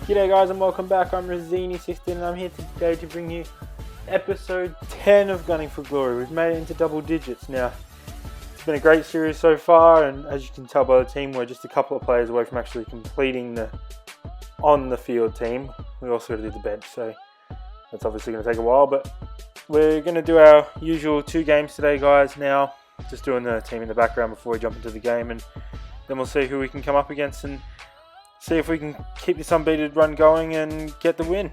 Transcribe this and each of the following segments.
G'day guys and welcome back. I'm Razini16 and I'm here today to bring you episode 10 of Gunning for Glory. We've made it into double digits now. It's been a great series so far, and as you can tell by the team, we're just a couple of players away from actually completing the on the field team. We also got to do the bench, so that's obviously going to take a while, but we're going to do our usual 2 games today, guys. Now just doing the team in the background before we jump into the game, and then we'll see who we can come up against and see if we can keep this unbeaten run going and get the win.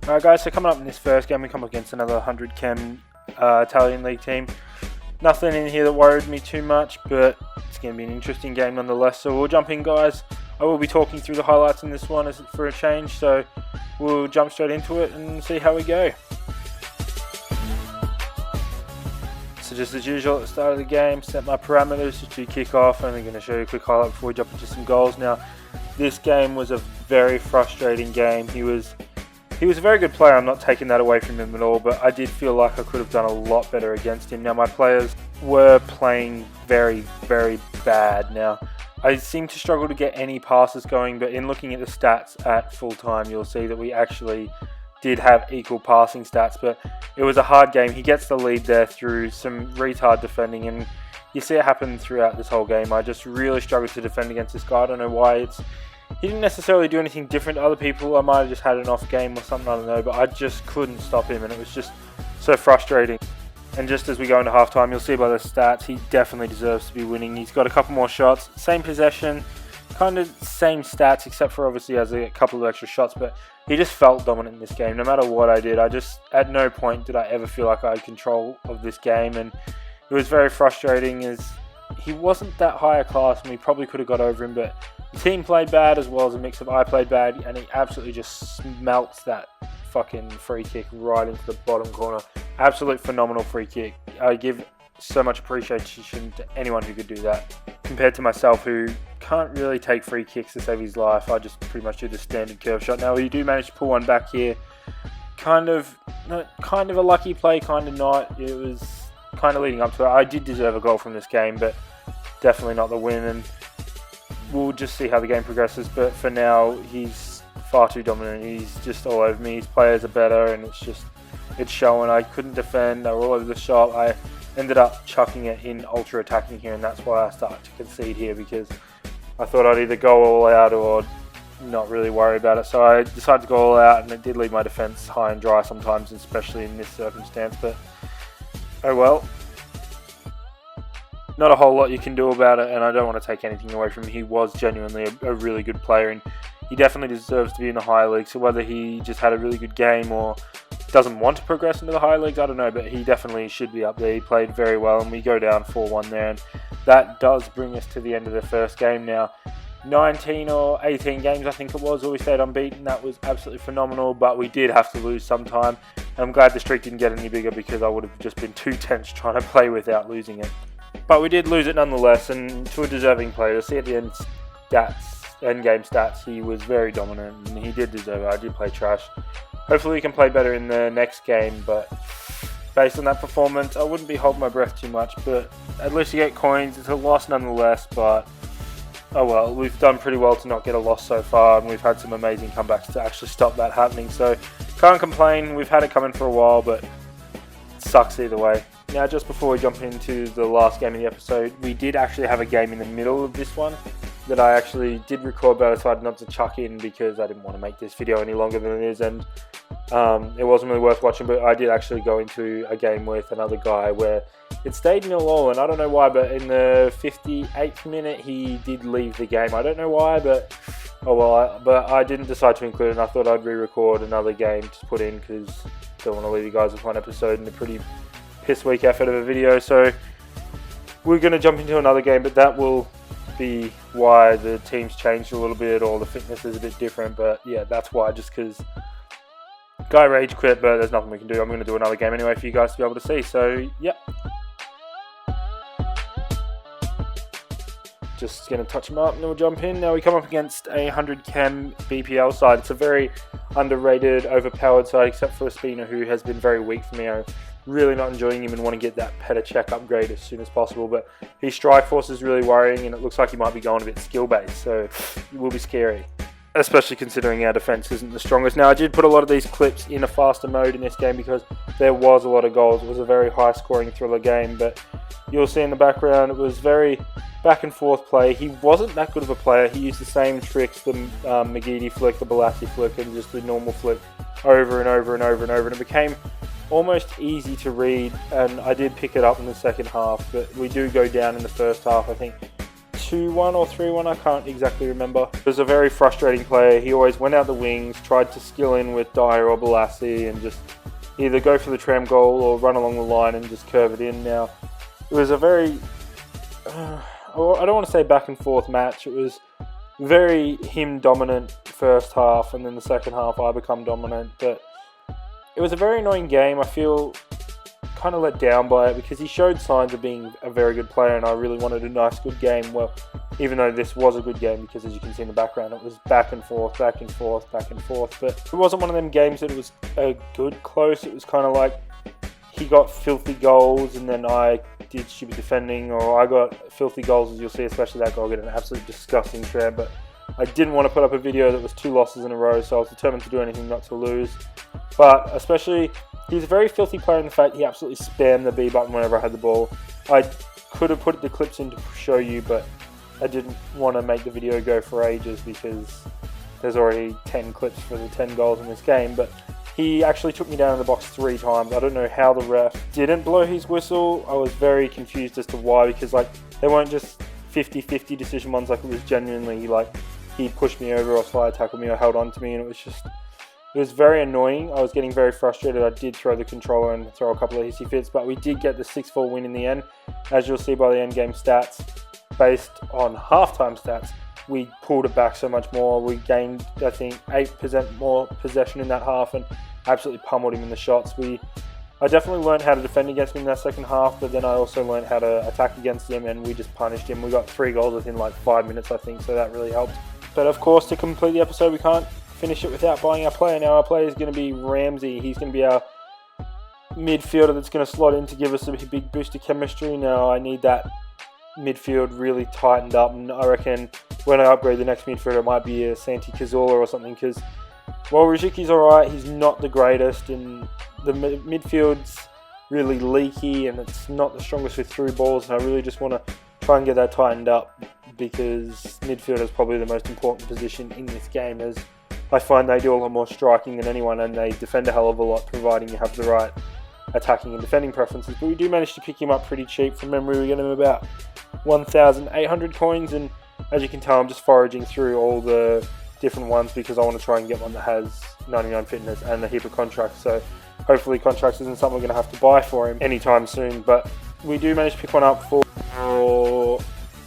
Alright guys, so coming up in this first game, we come up against another 100 chem Italian league team. Nothing in here that worried me too much, but it's going to be an interesting game nonetheless. So we'll jump in, guys. I will be talking through the highlights in this one for a change, so we'll jump straight into it and see how we go. So just as usual at the start of the game, set my parameters to kick off. I'm only going to show you a quick highlight before we jump into some goals. Now, this game was a very frustrating game. He was a very good player, I'm not taking that away from him at all, but I did feel like I could have done a lot better against him. Now, my players were playing very, very bad. Now, I seem to struggle to get any passes going, but in looking at the stats at full time, you'll see that we actually did have equal passing stats, but it was a hard game. He gets the lead there through some retard defending, and you see it happen throughout this whole game. I just really struggled to defend against this guy. I don't know why. He didn't necessarily do anything different to other people. I might have just had an off game or something, I don't know, but I just couldn't stop him, and it was just so frustrating. And just as we go into halftime, you'll see by the stats, he definitely deserves to be winning. He's got a couple more shots, same possession, kind of same stats, except for obviously has a couple of extra shots, but he just felt dominant in this game. No matter what I did, at no point did I ever feel like I had control of this game, and it was very frustrating as he wasn't that high a class, and we probably could have got over him, but the team played bad as well as a mix of I played bad, and he absolutely just smelts that fucking free kick right into the bottom corner. Absolute phenomenal free kick. I give so much appreciation to anyone who could do that. Compared to myself, who can't really take free kicks to save his life, I just pretty much do the standard curve shot. Now, we do manage to pull one back here. Kind of a lucky play, kind of not. It was kind of leading up to it. I did deserve a goal from this game, but definitely not the win, and we'll just see how the game progresses. But for now, he's far too dominant. He's just all over me. His players are better, and it's showing. I couldn't defend. They were all over the shop. I ended up chucking it in ultra attacking here, and that's why I started to concede here, because I thought I'd either go all out or not really worry about it. So I decided to go all out, and it did leave my defense high and dry sometimes, especially in this circumstance, but oh well. Not a whole lot you can do about it, and I don't want to take anything away from him. He was genuinely a really good player, and he definitely deserves to be in the higher league. So whether he just had a really good game or doesn't want to progress into the higher leagues, I don't know, but he definitely should be up there. He played very well, and we go down 4-1 there, and that does bring us to the end of the first game now. 19 or 18 games I think it was, where we stayed unbeaten. That was absolutely phenomenal, but we did have to lose sometime. I'm glad the streak didn't get any bigger, because I would have just been too tense trying to play without losing it. But we did lose it nonetheless, and to a deserving player. You'll see at the end game stats, he was very dominant, and he did deserve it. I did play trash. Hopefully we can play better in the next game, but based on that performance, I wouldn't be holding my breath too much, but at least you get coins. It's a loss nonetheless, but oh well, we've done pretty well to not get a loss so far, and we've had some amazing comebacks to actually stop that happening, so can't complain. We've had it coming for a while, but it sucks either way. Now, just before we jump into the last game of the episode, we did actually have a game in the middle of this one that I actually did record, but I decided not to chuck in because I didn't want to make this video any longer than it is, and it wasn't really worth watching. But I did actually go into a game with another guy where it stayed 0-0, and I don't know why, but in the 58th minute he did leave the game. I don't know why, but oh well. But I didn't decide to include it, and I thought I'd re-record another game to put in, because I don't want to leave you guys with one episode and a pretty piss weak effort of a video. So we're going to jump into another game, but that will be why the team's changed a little bit, or the fitness is a bit different. But yeah, that's why, just because guy rage quit, but there's nothing we can do. I'm going to do another game anyway for you guys to be able to see. So yeah, just going to touch him up and then we'll jump in. Now we come up against a 100 chem BPL side. It's a very underrated, overpowered side, except for Espina, who has been very weak for me. really not enjoying him and want to get that Petr Cech upgrade as soon as possible. But his strike force is really worrying, and it looks like he might be going a bit skill-based, so it will be scary, especially considering our defense isn't the strongest. Now, I did put a lot of these clips in a faster mode in this game because there was a lot of goals. It was a very high-scoring thriller game, but you'll see in the background it was very back-and-forth play. He wasn't that good of a player. He used the same tricks, the McGeady flick, the Balassi flick, and just the normal flick over and over and over and over, and it became almost easy to read, and I did pick it up in the second half, but we do go down in the first half, I think 2-1 or 3-1, I can't exactly remember. He was a very frustrating player. He always went out the wings, tried to skill in with Dyer or Balassi, and just either go for the tram goal or run along the line and just curve it in. Now, it was a very, I don't want to say back and forth match, it was very him dominant first half, and then the second half I become dominant, but it was a very annoying game. I feel kind of let down by it because he showed signs of being a very good player, and I really wanted a nice good game. Well, even though this was a good game, because as you can see in the background it was back and forth, back and forth, back and forth, but it wasn't one of them games that it was a good close. It was kind of like he got filthy goals and then I did stupid defending, or I got filthy goals, as you'll see, especially that goal, get an absolutely disgusting tram. But I didn't want to put up a video that was 2 losses in a row, so I was determined to do anything not to lose. But especially, he's a very filthy player in the fact he absolutely spammed the B button whenever I had the ball. I could have put the clips in to show you, but I didn't want to make the video go for ages because there's already 10 clips for the 10 goals in this game. But he actually took me down in the box 3 times. I don't know how the ref didn't blow his whistle. I was very confused as to why, because like they weren't just 50-50 decision ones. Like it was genuinely like he pushed me over or slide tackled me or held on to me, and it was very annoying. I was getting very frustrated. I did throw the controller and throw a couple of hissy fits, but we did get the 6-4 win in the end. As you'll see by the end game stats, based on halftime stats, we pulled it back so much more. We gained, I think, 8% more possession in that half and absolutely pummeled him in the shots. I definitely learned how to defend against him in that second half, but then I also learned how to attack against him, and we just punished him. We got 3 goals within like 5 minutes, I think, so that really helped. But of course, to complete the episode, we can't finish it without buying our player. Now, our player is going to be Ramsey. He's going to be our midfielder that's going to slot in to give us a big boost of chemistry. Now, I need that midfield really tightened up, and I reckon when I upgrade the next midfielder, it might be a Santi Cazorla or something, because while Ruzicki's alright, he's not the greatest, and the midfield's really leaky, and it's not the strongest with through balls, and I really just want to try and get that tightened up, because midfield is probably the most important position in this game, as I find they do a lot more striking than anyone, and they defend a hell of a lot, providing you have the right attacking and defending preferences. But we do manage to pick him up pretty cheap. From memory, we get him about 1,800 coins, and as you can tell, I'm just foraging through all the different ones because I want to try and get one that has 99 fitness and a heap of contracts. So hopefully contracts isn't something we're going to have to buy for him anytime soon, but we do manage to pick one up for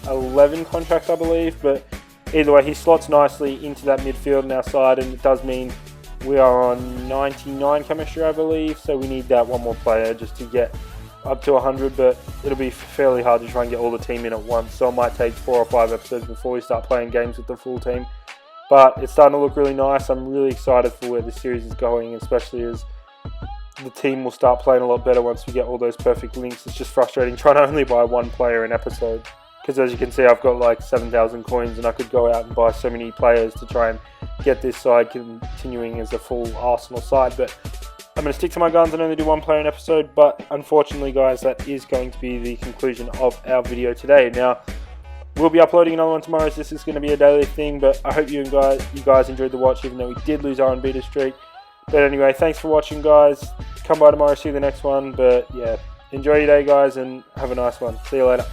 11 contracts, I believe. But either way, he slots nicely into that midfield on our side, and it does mean we are on 99 chemistry, I believe, so we need that one more player just to get up to 100, but it'll be fairly hard to try and get all the team in at once, so it might take 4 or 5 episodes before we start playing games with the full team. But it's starting to look really nice. I'm really excited for where this series is going, especially as the team will start playing a lot better once we get all those perfect links. It's just frustrating trying to only buy one player an episode, because as you can see, I've got like 7,000 coins, and I could go out and buy so many players to try and get this side continuing as a full Arsenal side. But I'm going to stick to my guns and only do one player an episode. But unfortunately, guys, that is going to be the conclusion of our video today. Now, we'll be uploading another one tomorrow, so this is going to be a daily thing. But I hope you guys enjoyed the watch, even though we did lose our unbeaten streak. But anyway, thanks for watching, guys. Come by tomorrow, see you the next one. But yeah, enjoy your day, guys, and have a nice one. See you later.